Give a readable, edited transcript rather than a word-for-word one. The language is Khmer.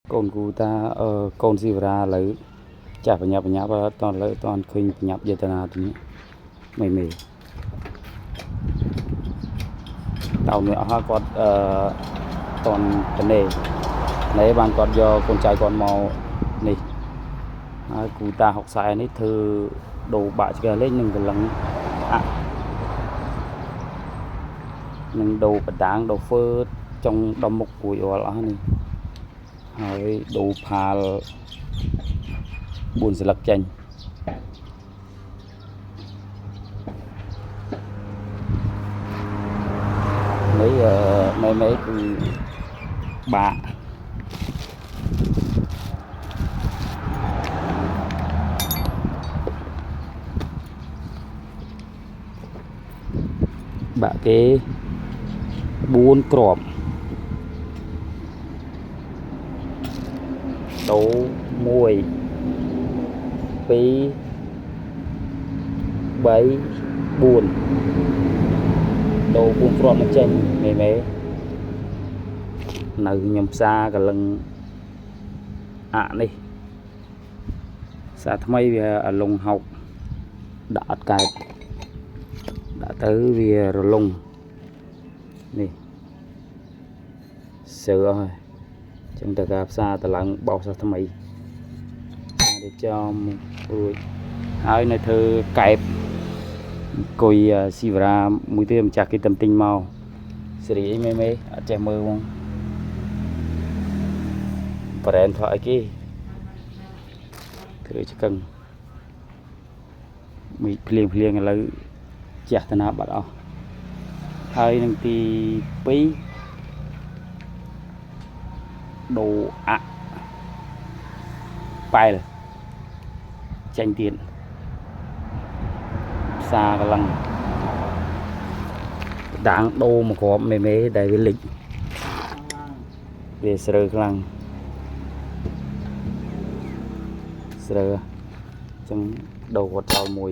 Cồn cú ta cồn gì ra lấy chả phải nhập vào toàn lấy toàn khinh nhập về tana thì mày mày tàu nữa ha con toàn vấn đề lấy bạn con do con trai con màu này cú ta học sai này thư đồ bạ cho lên những cái lần những đồ bật đáng đồ phơ trong đầm mục của đó nàyហើយដូរផាល4ស្លឹកចេញmấyគឺបាក់គេ4គ្រាប់ដូរ1 2 3 4ដូរ4គ្រាប់មកចេញមេនៅខ្ញុំផ្សារកលឹងនេះសារថ្មីវាលងហោកដាក់អត់កើតដាក់ទៅវារលងនេះសើហើយចឹងតើការផ្សារតឡើងបោកសារថ្មីđể choរួចហើយនៅធ្វើកែបគុយស៊ីវរ៉ាមួយទៀតម្ចាស់គេតំទិញមកសេរីអីមេអត់ចេះមើលហ្មងប្រែនថតអីគេធ្វើឆ្កឹងមីភ្លៀងឥឡូវចាស់តាណាបាត់អស់ហើយនឹងទី2ដូរប៉ែលចេញទៀតផ្សារកន្លងដាងដូរមកគ្រាប់មេដែលវាលិចវាស្រើខ្លាំងស្រើអញ្ចឹងដូរគាត់ចោលមួយ